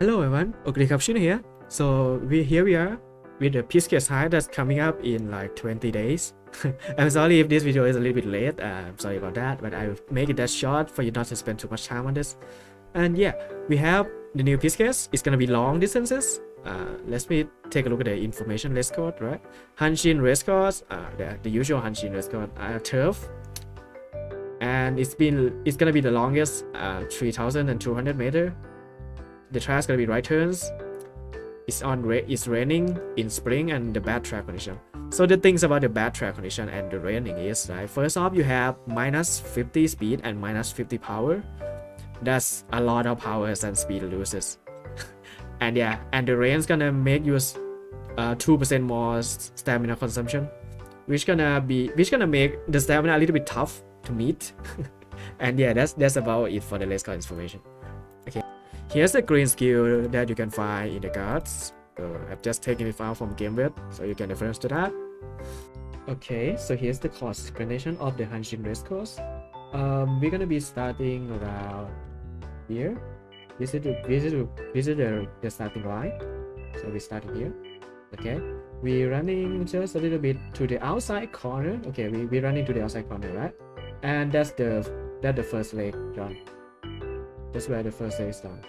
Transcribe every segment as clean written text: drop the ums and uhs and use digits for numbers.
Hello everyone, Caption here. So we are with the Pisces-hai that's coming up in like 20 days. I'm sorry if this video is a little bit late. I'm sorry about that, but I will make it that short for you not to spend too much time on this. And yeah, we have the new Pisces. It's gonna be long distances. Let me take a look at the information Racecourse, right? Hanshin Racecourse, the usual Hanshin Racecourse turf, and it's gonna be the longest 3,200 meter. The track's gonna be right turns. It's raining in spring and the bad track condition. So the things about the bad track condition and the raining is, right, first off, you have minus 50 speed and minus 50 power. That's a lot of power and speed loses. And yeah, and the rain's gonna make you 2% more stamina consumption, which gonna make the stamina a little bit tough to meet. And yeah, that's about it for the Racecourse information. Okay, here's the green skill that you can find in the cards. I've just taken it out from GameWeb, so you can reference to that. Okay, so here's the course explanation of the Hanshin Racecourse. We're gonna be starting around here. This is the starting line. So we're starting here. Okay, we're running just a little bit to the outside corner. Okay, we're running to the outside corner, right? And that's the first leg done. That's where the first leg is done.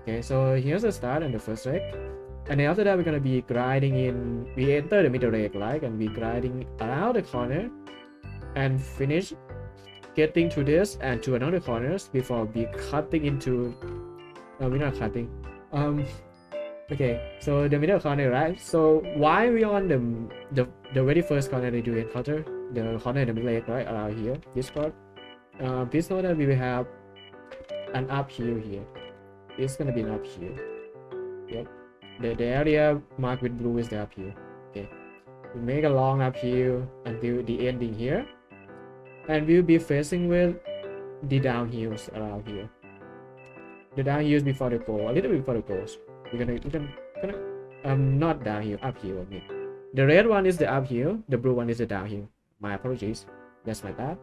Okay, so here's the start and the first leg. And then after that, we're gonna be grinding in. We enter the middle leg, like, and we're grinding around the corner and finish getting to this and to another corners before we cutting into. We're not cutting. Okay, so the middle corner, right? So why we on the very first corner they do encounter the corner in the middle leg, right? Around here, this part. Please note that we will have an uphill here. It's gonna be an uphill. Yep. The area marked with blue is the uphill. Okay. We make a long uphill until the ending here. And we'll be facing with the downhills around here. The downhills before the goal, a little bit before the goals. We're gonna not downhill, uphill. I mean. The red one is the uphill, the blue one is the downhill. My apologies. That's my bad.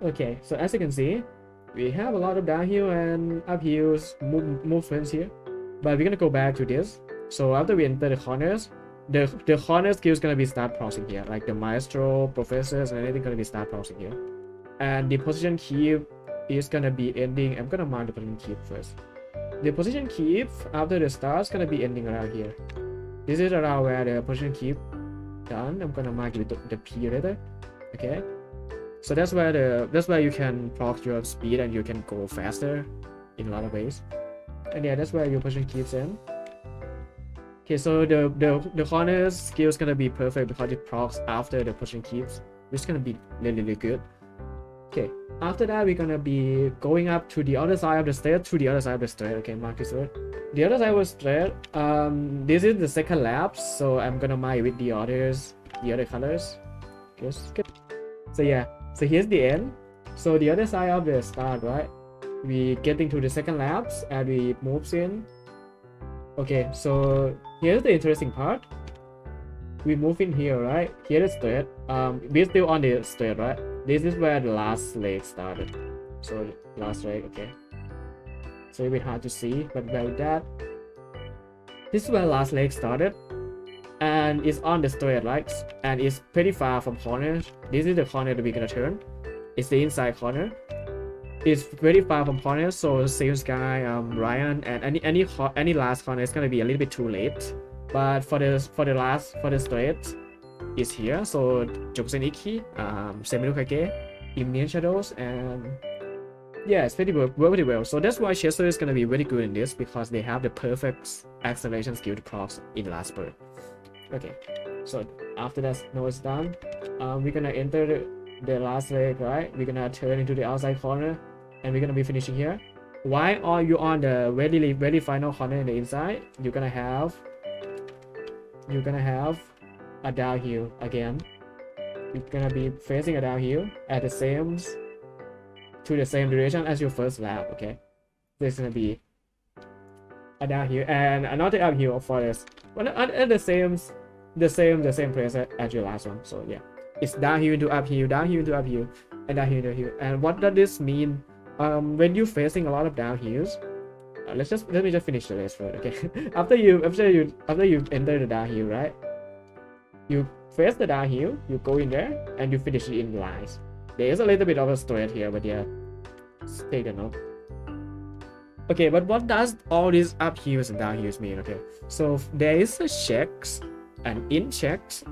Okay, so as you can see, we have a lot of downhill and uphills movements here, but we're gonna go back to this. So after we enter the corners, the corner skill is gonna be start pausing here, like the maestro, professors, and anything gonna be start pausing here. And the position keep is gonna be ending. I'm gonna mark the position keep first. The position keep after the start is gonna be ending around here. This is around where the position keep done. I'm gonna mark it with the P later. Okay. So that's where you can proc your speed and you can go faster in a lot of ways. And yeah, that's where your position keeps in. Okay, so the corner skill is gonna be perfect because it procs after the position keeps, which is gonna be really good. Okay, after that we're gonna be going up to the other side of the stage, Okay, mark this word. The other side was straight. This is the second lap, so I'm gonna mark with the other colors. Just good. So yeah. So here's the end. So the other side of the start, right? We getting to the second laps and we moves in. Okay, so here's the interesting part. We move in here, right? Here is straight. We're still on the straight, right? This is where the last leg started. So last leg, okay. So a bit hard to see, but with that, this is where last leg started. And it's on the straight, right? And it's pretty far from corner. This is the corner that we're gonna turn. It's the inside corner. It's very far from corner, so same guy, Ryan, and any last corner is gonna be a little bit too late. But for the straight, it's here. So Jokusen Iki, Semilukage, Immune Shadows, and yeah, it's pretty well. So that's why Chester is gonna be very good in this because they have the perfect acceleration skill to procs in last spurt. Okay, so after that snow is done, we're gonna enter the last leg, right? We're gonna turn into the outside corner and we're gonna be finishing here. Why are you on the very final corner in the inside? You're gonna have a downhill again. You're gonna be facing a downhill at the same direction as your first lap. Okay, there's gonna be a downhill and another uphill for this. Well, at the same place as your last one. So yeah, it's downhill into uphill, downhill into uphill, and downhill into uphill. And what does this mean? When you're facing a lot of downhills, let me just finish the race first, okay? after you enter the downhill, right? You face the downhill, you go in there, and you finish it in lines. There is a little bit of a straight here, but yeah, take a note. Okay, but what does all these uphills and downhills mean? Okay, so there is a checks, an in checks,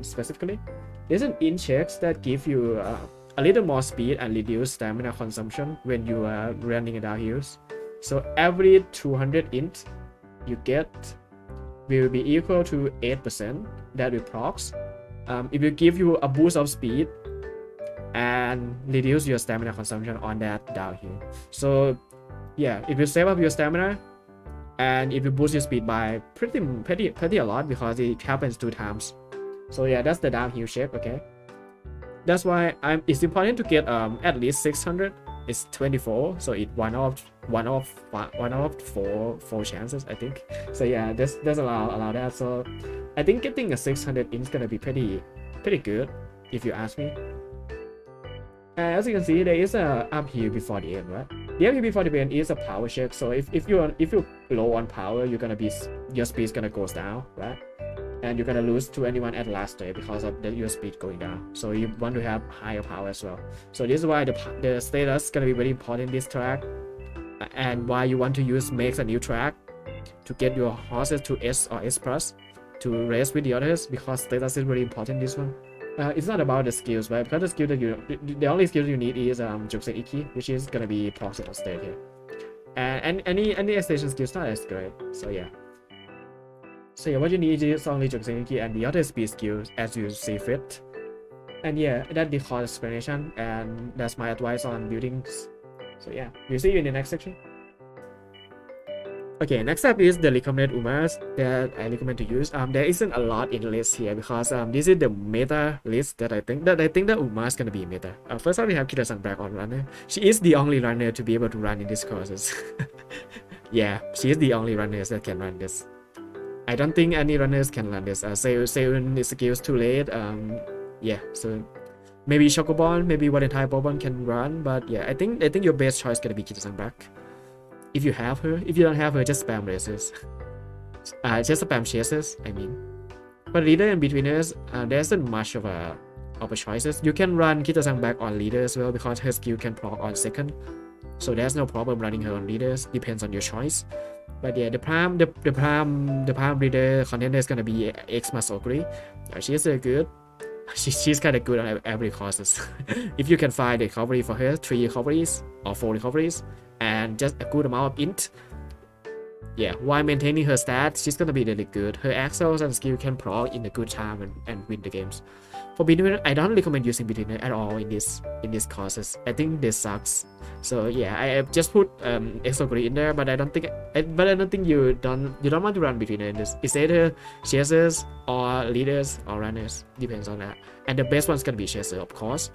specifically. There's an in checks that give you a little more speed and reduce stamina consumption when you are running a downhills. So every 200 int you get will be equal to 8% that will procs. It will give you a boost of speed and reduce your stamina consumption on that downhill. So yeah, it will save up your stamina and it will boost your speed by pretty a lot because it happens 2 times. So yeah, that's the downhill check. Okay, that's why it's important to get at least 600. It's 24, so it one off 4 chances, I think. So yeah, there's allow that. So I think getting a 600 is gonna be pretty good if you ask me. As you can see, there is a uphill before the end, right? The uphill before the end is a power check. So if you're low on power, you're gonna be, your speed's gonna go down, right? And you're gonna lose to anyone at last day because of your speed going down. So you want to have higher power as well. So this is why the status is gonna be very important in this track, and why you want to make a new track to get your horses to S or S plus to race with the others, because status is very important in this one. It's not about the skills, right? Because the skill that the only skill you need is Juksen Iki, which is gonna be proxy on state here. And any station skills not as great. So yeah. So yeah, what you need is only Juksen Iki and the other speed skills as you see fit. And yeah, that's the core explanation, and that's my advice on buildings. So yeah, we'll see you in the next section. Okay, next up is the recommended Umas that I recommend to use. There isn't a lot in the list here because this is the meta list that I think that Uma is gonna be meta. First up, we have Kira-san back on runner. She is the only runner to be able to run in these courses. Yeah, she is the only runner that can run this. I don't think any runners can run this. Seun skills too late. Yeah, so maybe Chocobon, maybe Valentine Bourbon can run, but yeah, I think your best choice is gonna be Kira-san back. If you have her. If you don't have her, just spam races. Just spam chases, I mean. But leader and betweeners, there isn't much of a choices. You can run Kita-san back on leader as well because her skill can proc on second. So there's no problem running her on leaders. Depends on your choice. But yeah, the prime leader contender is gonna be X Masokuri. She's good. She's kind of good on every courses. If you can find a recovery for her, 3 recoveries or 4 recoveries, and just a good amount of int, yeah, while maintaining her stats, she's gonna be really good. Her axles and skill can proc in a good time and win the games. For beginner, I don't recommend using beginner at all in these courses. I think this sucks. So yeah, I just put Exoguri in there, but I don't think you don't want to run beginner in this. It's either chasers or leaders or runners, depends on that. And the best one's gonna be chaser, of course.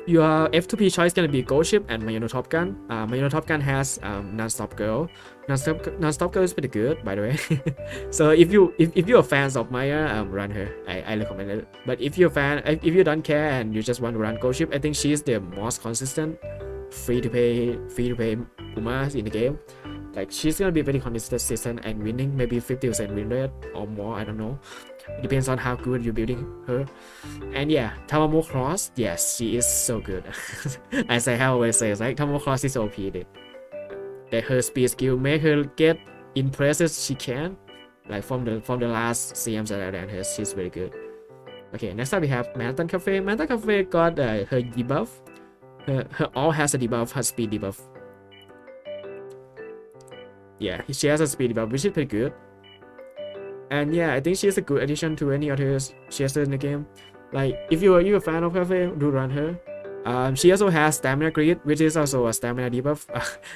Your F2P choice is gonna be Gold Ship and Mayuno Top Gun. Mayuno Top Gun has Non-Stop Girl. Non-Stop Girl is pretty good, by the way. So if you're fans of Maya, run her. I recommend it. But if you don't care and you just want to run Gold Ship, I think she's the most consistent free to pay Uma in the game. Like, she's gonna be very consistent and winning, maybe 50% win rate or more. I don't know. It depends on how good you're building her. And yeah, Tamamo Cross, yes, she is so good. As I always say, like, Tamamo Cross is OP. That her speed skill make her get in places she can. Like from the last CMs that I ran her, she's very good. Okay, next up we have Manhattan Cafe. Manhattan Cafe got her debuff. Her all has a debuff, her speed debuff. Yeah, she has a speed debuff, which is pretty good. And yeah, I think she's a good addition to any other chaser in the game. Like, if you're a fan of Cafe, do run her. She also has stamina grid, which is also a stamina debuff.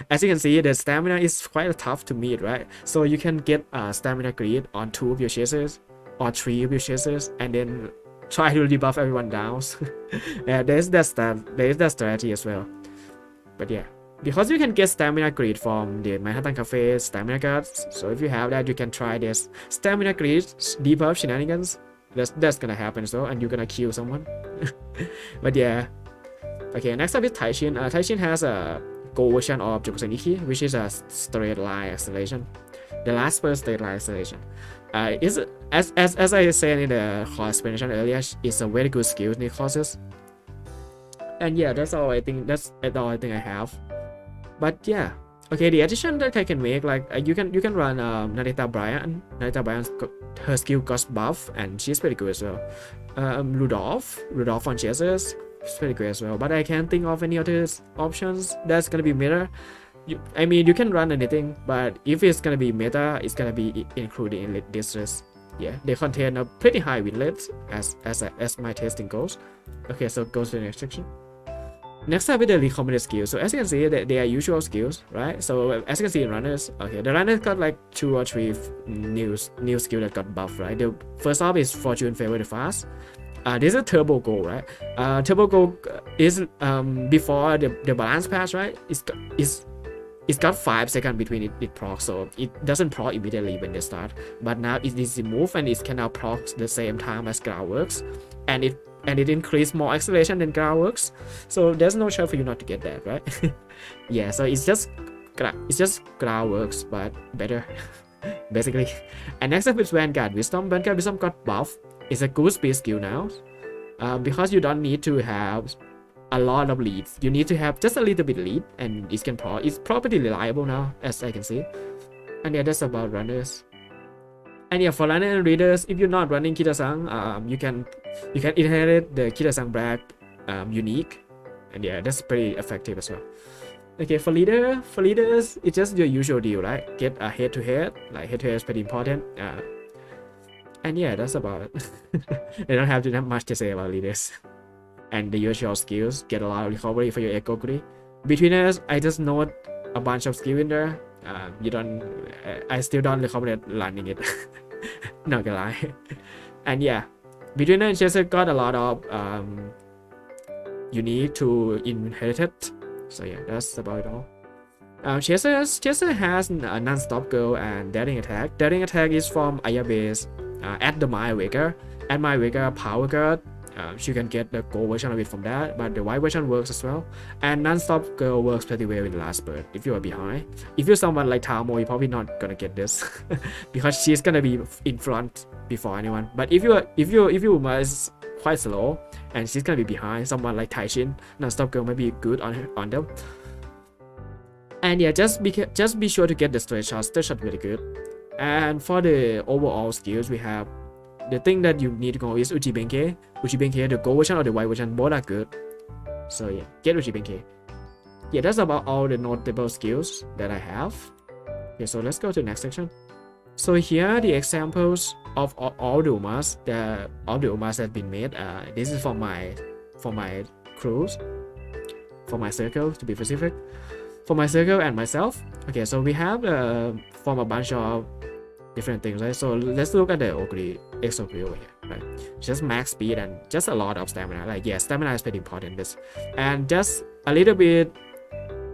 As you can see, the stamina is quite tough to meet, right? So you can get a stamina grid on 2 of your chasers or 3 of your chasers, and then try to debuff everyone down. Yeah, there's that strategy as well. But yeah, because you can get stamina grid from the Manhattan Cafe stamina cards, so if you have that, you can try this stamina grid debuff shenanigans. That's gonna happen, so, and you're gonna kill someone. But yeah. Okay, next up is Taishin. Taishin has a Go version of Jokuseniki, which is a straight line acceleration. The last first straight line acceleration. Is as I said in the course explanation earlier, it's a very good skill in the courses. And yeah, that's all I think. That's all I think I have. But yeah, okay. The addition that I can make, like you can run Narita Bryan. Narita Bryan's her skill got buff, and she's pretty good as well. Rudolph on chasers, it's pretty good as well. But I can't think of any other options that's gonna be meta. I mean, you can run anything, but if it's gonna be meta, it's gonna be included in this list. Yeah, they contain a pretty high win rate as my testing goes. Okay, so go to the next section. Next up is the recommended skills. So as you can see, they are usual skills, right? So as you can see in runners, okay, the runners got like 2 or 3 new skill that got buffed, right? The first off is Fortune Favor the Fast. This is Turbo Go, right? Turbo Go is before the balance pass, right? It's got 5 seconds between it procs, so it doesn't proc immediately when they start. But now it is removed and it can now proc the same time as Groundworks, and it increases more acceleration than Groundworks. So there's no chance for you not to get that, right? Yeah, so it's just Groundworks but better, basically. And next up is Vanguard Wisdom. Vanguard Wisdom got buff. It's a good speed skill now, because you don't need to have a lot of leads. You need to have just a little bit lead, and it can pro. It's pretty reliable now, as I can see. And yeah, that's about runners. And yeah, for runner and readers, if you're not running Kitasang, you can inherit the Kitasang brag unique, and yeah, that's pretty effective as well. Okay, for leaders, it's just your usual deal, right? Get a head-to-head. Like head-to-head is pretty important. And yeah, that's about it. I don't have too much to say about leaders. And the usual skills, get a lot of recovery for your echo grid. Betweeners, I just note a bunch of skill in there. I still don't recommend learning it. Not gonna lie. And yeah, Betweener and Chaser got a lot of unique to inherited. So yeah, that's about it all. Chaser has a non-stop go and daring attack. Daring attack is from Aya base. At the My Waker, at My Waker Power Guard. You can get the gold version of it from that, but the white version works as well. And non-stop girl works pretty well in the last bird if you are behind. If you're someone like Tamo, you're probably not gonna get this because she's gonna be in front before anyone. But if you is quite slow and she's gonna be behind, someone like Taishin, non-stop girl might be good on them. And yeah, just be sure to get the straight shot. Straight shot really good. And for the overall skills, we have the thing that you need to go is Uchibenke. Uchibenke, the gold version or the white version, both are good. So yeah, get Uchibenke. Yeah, that's about all the notable skills that I have. Okay, so let's go to the next section. So here are the examples of all the Umas that have been made. This is for my crews, for my circle to be specific, for my circle and myself. Okay, so we have from a bunch of different things, right? So let's look at the Exogri over here, right? Just max speed and just a lot of stamina. Like yeah, stamina is pretty important this, and just a little bit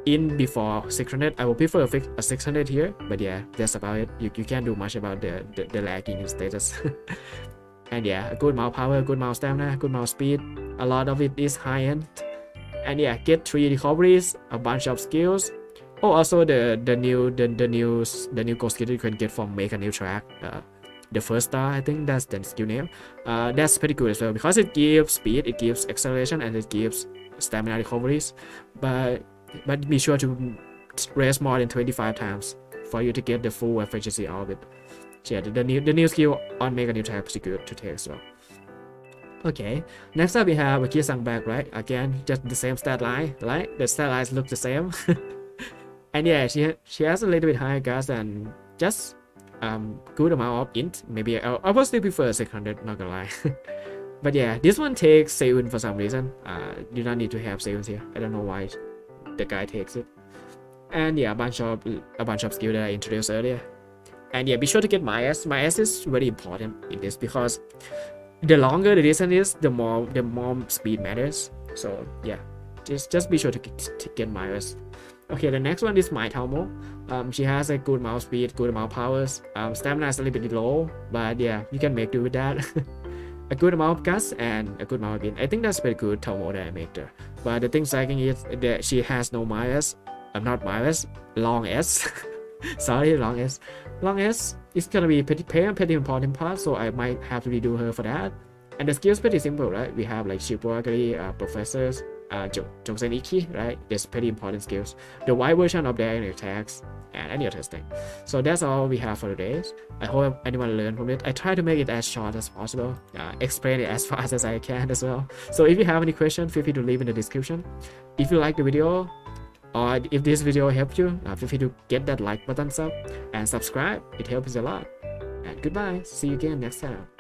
in before 600. I will prefer a 600 here, but yeah, that's about it. You can't do much about the lagging in status. And yeah, a good amount of power, good amount of stamina, good amount of speed. A lot of it is high end. And yeah, get 3 recoveries, a bunch of skills. Oh, also the new ghost skill you can get from Make a New Track. The first star, I think that's the skill name. That's pretty good as well because it gives speed, it gives acceleration, and it gives stamina recoveries. But be sure to race more than 25 times for you to get the full efficiency out of it. So yeah, the new skill on Make a New Track is good to take as well. Okay, next up we have a Kisang back, right? Again, just the same stat line, right? The stat lines look the same. And yeah, she has a little bit higher gas and just good amount of int. Maybe I would still prefer 600, not gonna lie. But yeah, this one takes Seun for some reason. You don't need to have Seun here. I don't know why the guy takes it. And yeah, a bunch of skill that I introduced earlier. And yeah, be sure to get Myas. Myas is very important in this because the longer the distance is, the more speed matters. So yeah, just be sure to get Myas. Okay, the next one is My Taumo. She has a good amount of speed, good amount of powers. Stamina is a little bit low, but yeah, you can make do with that. A good amount of gas and a good amount of wind. I think that's pretty good Taumo that I made there. But the thing striking is that she has no Myas. I'm not biased. Long S. Sorry, long S. Long S is gonna be pretty important part, so I might have to redo her for that. And the skills pretty simple, right? We have like Shipwalkery, professors, Jongsen Iki, right? That's pretty important skills. The white version of their attacks and any other thing. So that's all we have for today. I hope anyone learned from it. I try to make it as short as possible, explain it as fast as I can as well. So if you have any questions, feel free to leave in the description. If you like the video, or if this video helped you, feel free to get that like button up and subscribe. It helps a lot. And goodbye. See you again next time.